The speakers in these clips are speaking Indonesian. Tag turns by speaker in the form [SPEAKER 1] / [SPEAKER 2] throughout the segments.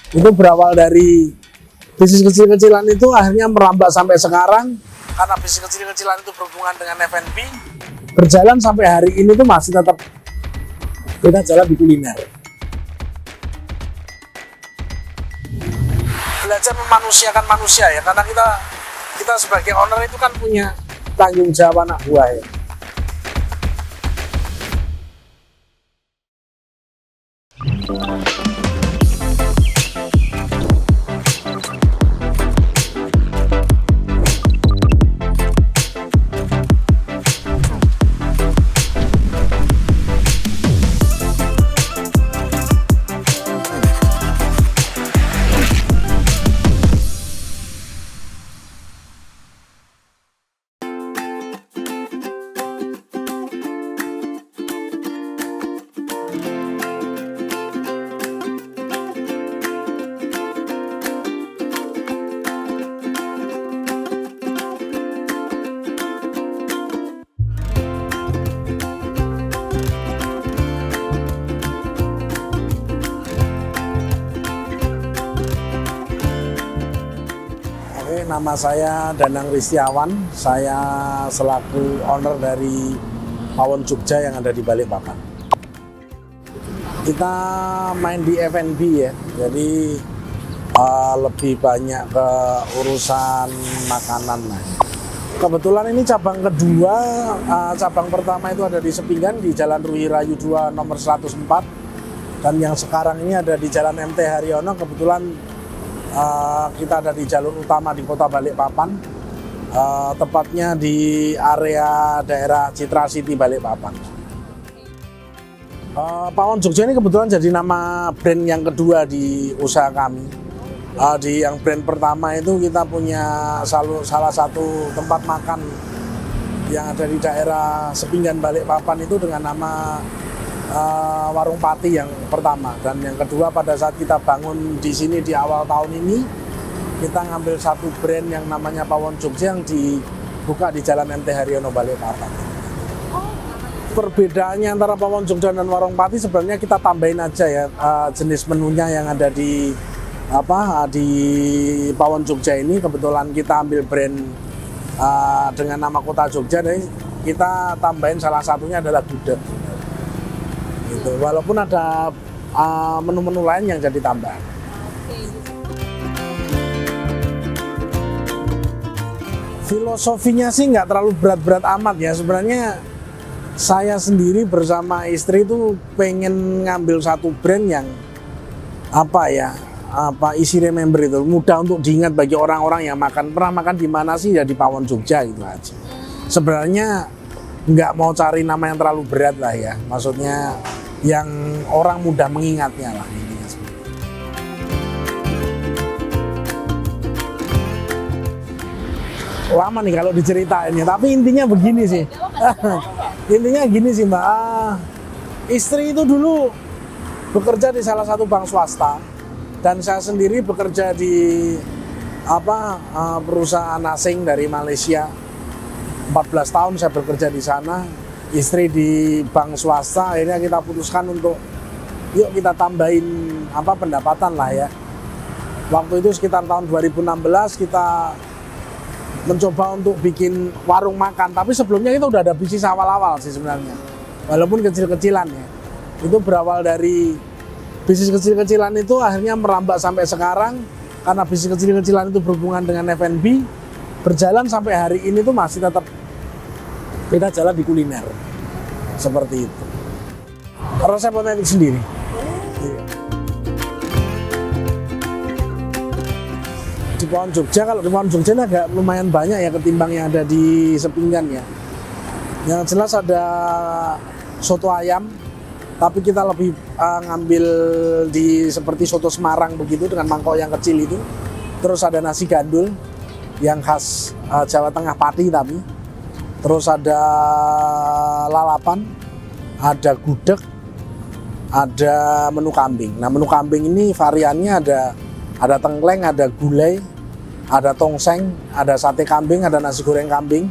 [SPEAKER 1] Itu berawal dari bisnis kecil-kecilan itu akhirnya merambah sampai sekarang, karena bisnis kecil-kecilan itu berhubungan dengan F&B, berjalan sampai hari ini tuh masih tetap kita jalan di kuliner. Belajar memanusiakan manusia ya, karena kita sebagai owner itu kan punya tanggung jawab anak buah ya. Nama saya Danang Ristiawan, saya selaku owner dari Pawon Jogja yang ada di Balikpapan. Kita main di F&B ya, jadi lebih banyak ke urusan makanan. Kebetulan ini cabang kedua, cabang pertama itu ada di Sepinggan di Jalan Ruhi Rayu 2 nomor 104, dan yang sekarang ini ada di Jalan MT Haryono. Kebetulan kita ada di jalur utama di Kota Balikpapan, tepatnya di area daerah Citra City Balikpapan. Pawon Jogja ini kebetulan jadi nama brand yang kedua di usaha kami. Di yang brand pertama itu kita punya salah satu tempat makan yang ada di daerah Sepinggan Balikpapan itu dengan nama Warung Pati yang pertama, dan yang kedua pada saat kita bangun di sini di awal tahun ini kita ngambil satu brand yang namanya Pawon Jogja yang dibuka di Jalan MT Haryono Balikpapan. Perbedaannya antara Pawon Jogja dan Warung Pati sebenarnya kita tambahin aja ya jenis menunya yang ada di Pawon Jogja ini. Kebetulan kita ambil brand dengan nama Kota Jogja, dan kita tambahin salah satunya adalah gudeg. Gitu. Walaupun ada menu-menu lain yang jadi tambahan. Filosofinya sih nggak terlalu berat-berat amat ya. Sebenarnya saya sendiri bersama istri itu pengen ngambil satu brand yang isi remember itu mudah untuk diingat bagi orang-orang yang pernah makan di mana sih ya, di Pawon Jogja gitu aja. Sebenarnya nggak mau cari nama yang terlalu berat lah ya, maksudnya yang orang mudah mengingatnya lah. Lama nih kalau diceritain ya, tapi intinya begini sih. Intinya gini sih Mbak, istri itu dulu bekerja di salah satu bank swasta, dan saya sendiri bekerja di perusahaan asing dari Malaysia. 14 tahun saya bekerja di sana, istri di bank swasta. Akhirnya kita putuskan untuk yuk kita tambahin pendapatan lah ya. Waktu itu sekitar tahun 2016 kita mencoba untuk bikin warung makan, tapi sebelumnya kita udah ada bisnis awal-awal sih sebenarnya, walaupun kecil-kecilan ya. Itu berawal dari bisnis kecil-kecilan itu akhirnya merambah sampai sekarang, karena bisnis kecil-kecilan itu berhubungan dengan F&B, berjalan sampai hari ini tuh masih tetap kita jalan di kuliner seperti itu. Resep otentik sendiri. Iya. Di Pawon Jogja, kalau di Pawon Jogja ini agak lumayan banyak ya ketimbang yang ada di Sepinggan ya. Yang jelas ada soto ayam, tapi kita lebih ngambil di seperti soto Semarang begitu dengan mangkok yang kecil itu. Terus ada nasi gandul yang khas Jawa Tengah Pati tapi. Terus ada lalapan, ada gudeg, ada menu kambing. Nah, menu kambing ini variannya ada tengkleng, ada gulai, ada tongseng, ada sate kambing, ada nasi goreng kambing.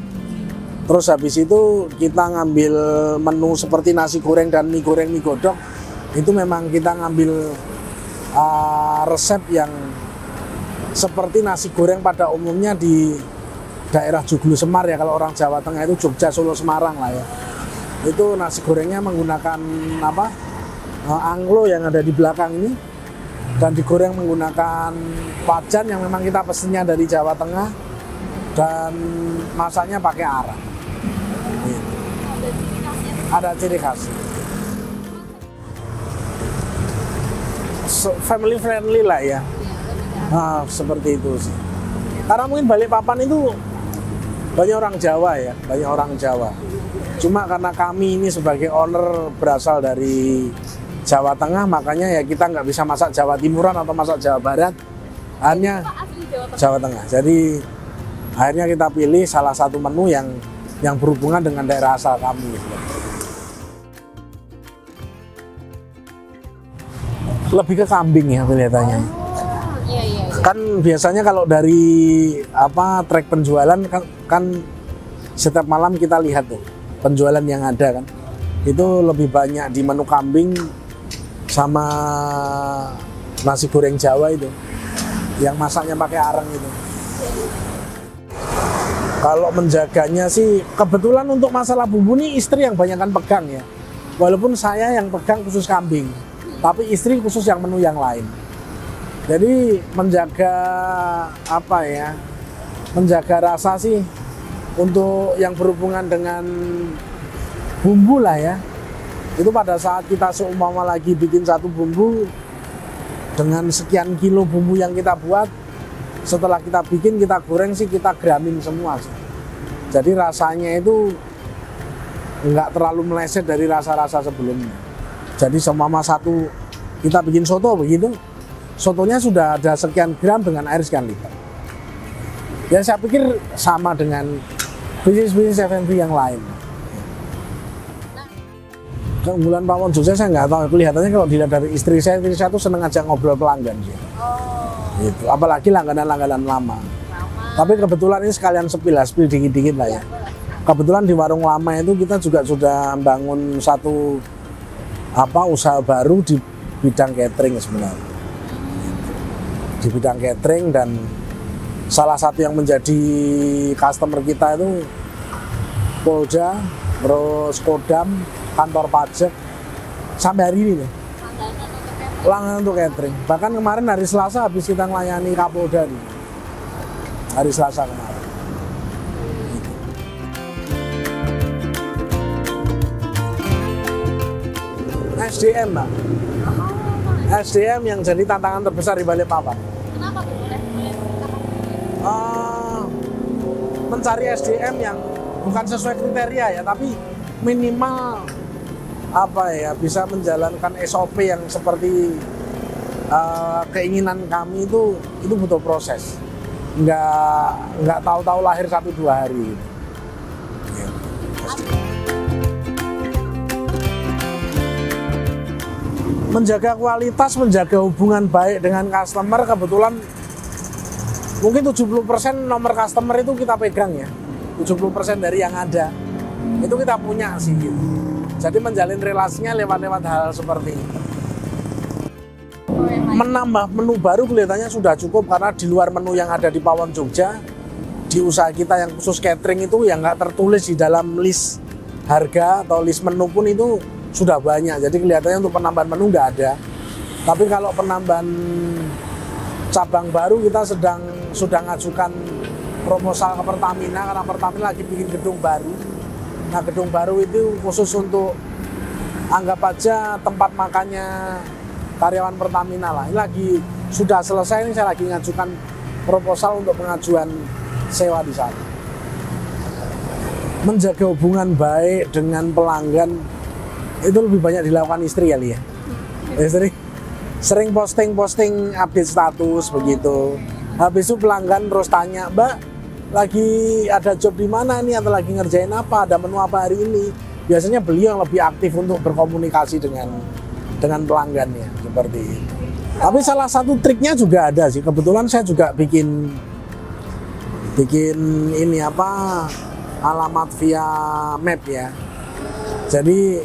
[SPEAKER 1] Terus habis itu kita ngambil menu seperti nasi goreng dan mie goreng, mie godok. Itu memang kita ngambil resep yang seperti nasi goreng pada umumnya di daerah Joglo Semar ya, kalau orang Jawa Tengah itu Jogja, Solo, Semarang lah ya. Itu nasi gorengnya menggunakan anglo yang ada di belakang ini, dan digoreng menggunakan wajan yang memang kita pesennya dari Jawa Tengah, dan masaknya pakai arang. Ada ciri khas. Family friendly lah ya. Seperti itu sih. Karena mungkin Balikpapan itu banyak orang Jawa ya, banyak orang Jawa. Cuma karena kami ini sebagai owner berasal dari Jawa Tengah, makanya ya kita nggak bisa masak Jawa Timuran atau masak Jawa Barat, hanya Jawa Tengah. Jadi akhirnya kita pilih salah satu menu yang berhubungan dengan daerah asal kami. Lebih ke kambing ya kelihatannya. Kan biasanya kalau dari trek penjualan kan setiap malam kita lihat tuh penjualan yang ada kan, itu lebih banyak di menu kambing sama nasi goreng Jawa itu yang masaknya pakai arang itu. Kalau menjaganya sih kebetulan untuk masalah bumbu nih istri yang banyakan pegang ya, walaupun saya yang pegang khusus kambing, tapi istri khusus yang menu yang lain. Jadi menjaga menjaga rasa sih untuk yang berhubungan dengan bumbu lah ya. Itu pada saat kita seumpama lagi bikin satu bumbu dengan sekian kilo bumbu yang kita buat, setelah kita bikin kita goreng sih kita gramin semua sih. Jadi rasanya itu nggak terlalu meleset dari rasa-rasa sebelumnya. Jadi seumpama satu kita bikin soto begitu, sotonya sudah ada sekian gram dengan air sekian liter. Ya saya pikir sama dengan bisnis-bisnis F&B yang lain. Keunggulan Pawon Jogja saya nggak tahu, kelihatannya kalau dilihat dari istri saya tuh seneng aja ngobrol pelanggan sih. Gitu. Apalagi langganan-langganan lama. Tapi kebetulan ini sekalian spill dikit-dikit lah ya. Kebetulan di warung lama itu kita juga sudah bangun satu usaha baru di bidang catering sebenarnya. Di bidang catering, dan salah satu yang menjadi customer kita itu Polda, terus Kodam, kantor pajak, sampai hari ini nih langganan untuk catering. Bahkan kemarin hari Selasa habis kita melayani Kapolda nih, hari Selasa kemarin. SDM Mbak, SDM yang jadi tantangan terbesar di Balikpapan.
[SPEAKER 2] Kenapa Bu?
[SPEAKER 1] Mencari SDM yang bukan sesuai kriteria ya, tapi minimal bisa menjalankan SOP yang seperti keinginan kami itu butuh proses. Nggak tahu-tahu lahir 1-2 hari. Menjaga kualitas, menjaga hubungan baik dengan customer, kebetulan mungkin 70% nomor customer itu kita pegang ya. 70% dari yang ada itu kita punya sih gitu. Jadi menjalin relasinya lewat hal seperti ini. Menambah menu baru kelihatannya sudah cukup, karena di luar menu yang ada di Pawon Jogja, di usaha kita yang khusus catering itu yang nggak tertulis di dalam list harga atau list menu pun itu sudah banyak. Jadi kelihatannya untuk penambahan menu nggak ada. Tapi kalau penambahan cabang baru, kita sudah ngajukan proposal ke Pertamina, karena Pertamina lagi bikin gedung baru. Nah, gedung baru itu khusus untuk anggap aja tempat makannya karyawan Pertamina lah. Ini lagi sudah selesai, ini saya lagi ngajukan proposal untuk pengajuan sewa di sana. Menjaga hubungan baik dengan pelanggan itu lebih banyak dilakukan istri kali ya. Istri sering posting update status begitu. Habis itu pelanggan terus tanya, "Mbak, lagi ada job di mana nih, atau lagi ngerjain apa, ada menu apa hari ini?" Biasanya beliau yang lebih aktif untuk berkomunikasi dengan pelanggannya seperti itu. Tapi salah satu triknya juga ada sih. Kebetulan saya juga bikin ini alamat via map ya. Jadi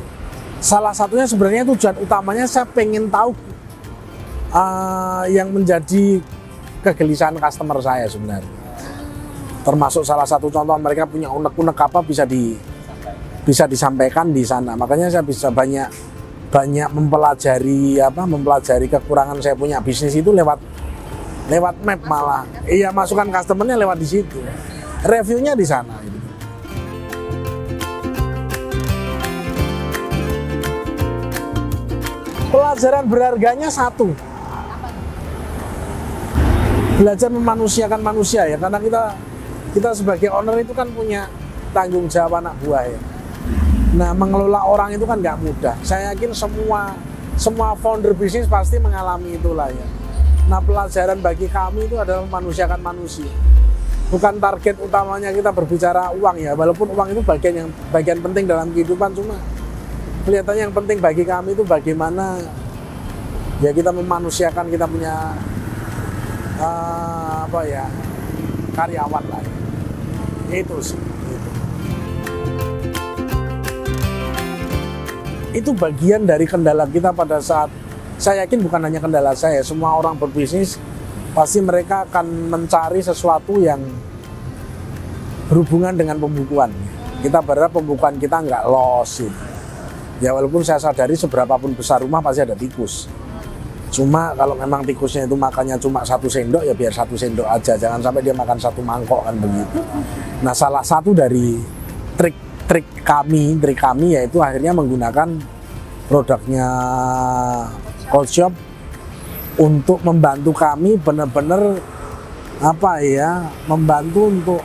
[SPEAKER 1] salah satunya sebenarnya tujuan utamanya saya pengen tahu yang menjadi kegelisahan customer saya sebenarnya. Termasuk salah satu contoh mereka punya unek-unek apa bisa disampaikan di sana. Makanya saya bisa banyak mempelajari kekurangan saya punya bisnis itu lewat map malah. Iya, masukan customernya lewat di situ. Reviewnya di sana. Pelajaran berharganya satu. Belajar memanusiakan manusia ya, karena kita sebagai owner itu kan punya tanggung jawab anak buah ya. Nah, mengelola orang itu kan nggak mudah. Saya yakin semua founder bisnis pasti mengalami itulah ya. Nah, pelajaran bagi kami itu adalah memanusiakan manusia. Bukan target utamanya kita berbicara uang ya, walaupun uang itu bagian penting dalam kehidupan, cuma kelihatannya yang penting bagi kami itu bagaimana ya kita memanusiakan, kita punya karyawan lah ya. Itu sih. Itu bagian dari kendala kita pada saat, saya yakin bukan hanya kendala saya, semua orang berbisnis pasti mereka akan mencari sesuatu yang berhubungan dengan pembukuan. Kita berharap pembukuan kita nggak loss gitu. Ya walaupun saya sadari seberapapun besar rumah pasti ada tikus. Cuma kalau memang tikusnya itu makannya cuma 1 sendok ya biar 1 sendok aja, jangan sampai dia makan 1 mangkok kan begitu. Nah, salah satu dari trik kami yaitu akhirnya menggunakan produknya Cold Shop untuk membantu kami benar-benar membantu untuk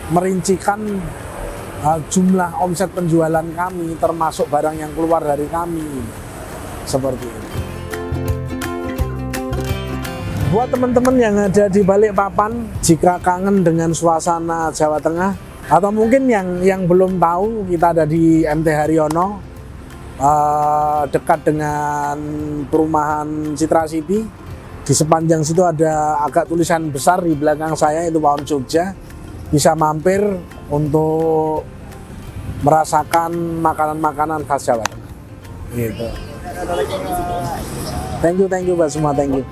[SPEAKER 1] merincikan jumlah omset penjualan kami termasuk barang yang keluar dari kami seperti itu. Buat teman-teman yang ada di Balikpapan, jika kangen dengan suasana Jawa Tengah, atau mungkin yang belum tahu, kita ada di MT Haryono, dekat dengan perumahan Citra City. Di sepanjang situ ada agak tulisan besar di belakang saya, itu Pawon Jogja. Bisa mampir untuk merasakan makanan-makanan khas Jawa Tengah. Gitu. Thank you buat semua, thank you.